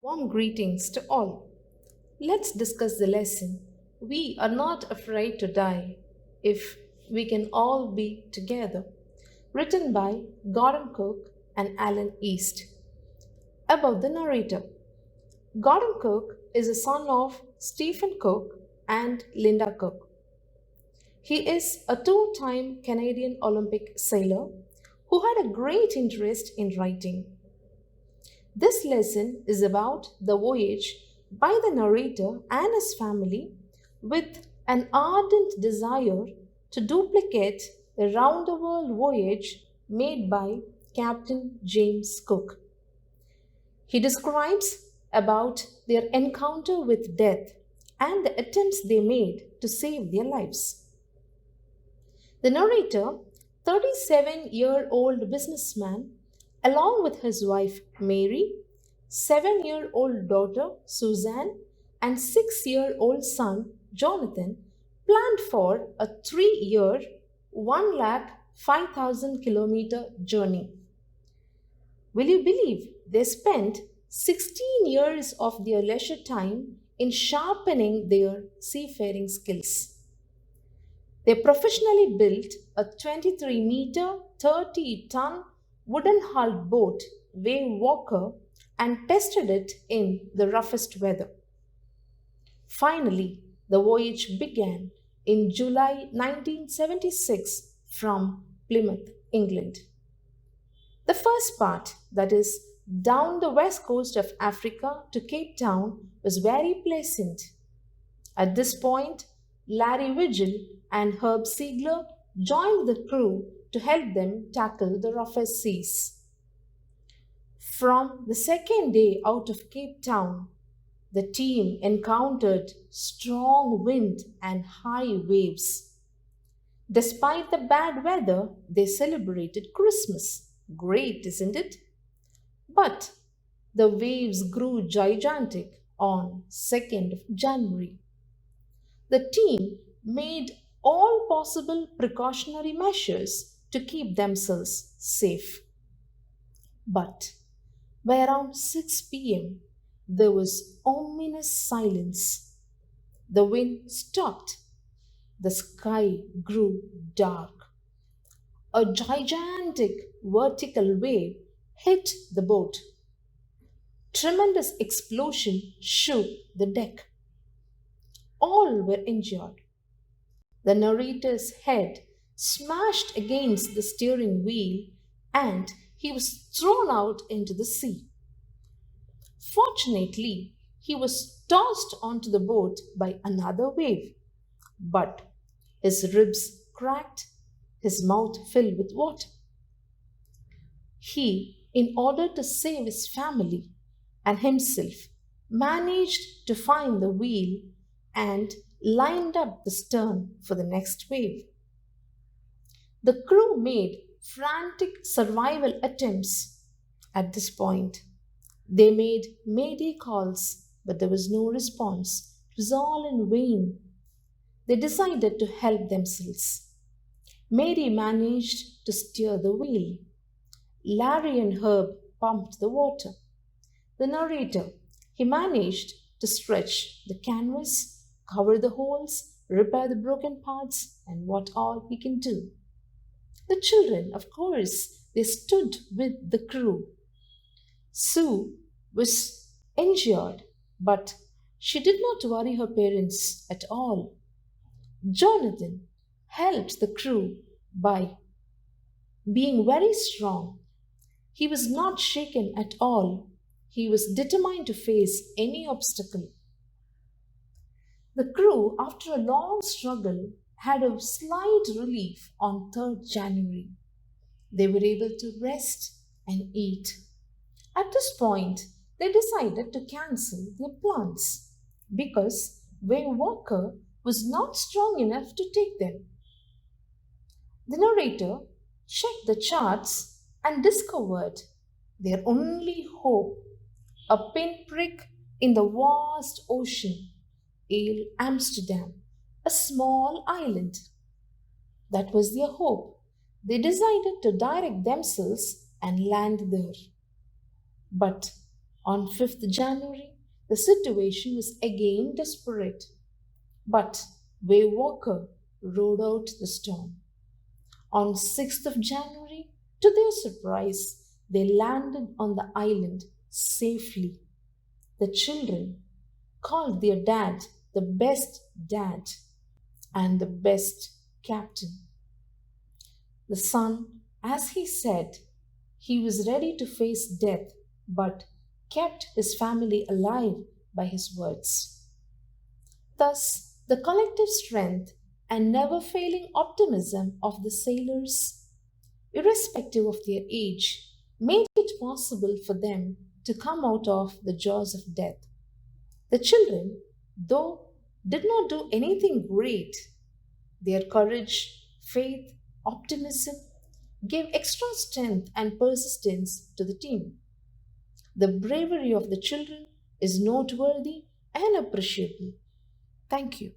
Warm greetings to all. Let's discuss the lesson. We are not afraid to die if we can all be together. Written by Gordon Cook and Alan East. About the narrator. Gordon Cook is a son of Stephen Cook and Linda Cook. He is a two-time Canadian Olympic sailor who had a great interest in writing. This lesson is about the voyage by the narrator and his family with an ardent desire to duplicate the round the world voyage made by Captain James Cook. He describes about their encounter with death and the attempts they made to save their lives. The narrator, 37-year-old businessman, along with his wife Mary, 7-year-old daughter Suzanne, and 6-year-old son Jonathan, planned for a 3-year, 105,000 kilometer journey. Will you believe they spent 16 years of their leisure time in sharpening their seafaring skills? They professionally built a 23-meter, 30-ton wooden hulled boat, Wave Walker, and tested it in the roughest weather. Finally, the voyage began in July 1976 from Plymouth, England. The first part, that is, down the west coast of Africa to Cape Town, was very pleasant. At this point, Larry Vigil and Herb Siegler joined the crew to help them tackle the roughest seas. From the second day out of Cape Town, the team encountered strong wind and high waves. Despite the bad weather, they celebrated Christmas. Great, isn't it? But the waves grew gigantic on 2nd of January. The team made all possible precautionary measures to keep themselves safe. But by around 6 p.m., there was ominous silence. The wind stopped. The sky grew dark. A gigantic vertical wave hit the boat. Tremendous explosion shook the deck. All were injured. The narrator's head smashed against the steering wheel and he was thrown out into the sea. Fortunately, he was tossed onto the boat by another wave, but his ribs cracked, his mouth filled with water. He, in order to save his family and himself, managed to find the wheel and lined up the stern for the next wave. The crew made frantic survival attempts at this point. They made mayday calls, but there was no response. It was all in vain. They decided to help themselves. Mary managed to steer the wheel. Larry and Herb pumped the water. The narrator, he managed to stretch the canvas, cover the holes, repair the broken parts, and what all he can do. The children, of course, they stood with the crew. Sue was injured, but she did not worry her parents at all. Jonathan helped the crew by being very strong. He was not shaken at all. He was determined to face any obstacle. The crew, after a long struggle, had a slight relief on 3rd January. They were able to rest and eat. At this point, they decided to cancel their plans because Wave Walker was not strong enough to take them. The narrator checked the charts and discovered their only hope, a pinprick in the vast ocean, Ale Amsterdam, a small island. That was their hope. They decided to direct themselves and land there. But On 5th January, the situation was again desperate, but Wave Walker rode out the storm. On 6th of January, to their surprise, they landed on the island safely. The children called their dad the best dad and the best captain. The son, as he said, he was ready to face death but kept his family alive by his words. Thus, the collective strength and never failing optimism of the sailors, irrespective of their age, made it possible for them to come out of the jaws of death. The children, though, did not do anything great. Their courage, faith, optimism gave extra strength and persistence to the team. The bravery of the children is noteworthy and appreciable. Thank you.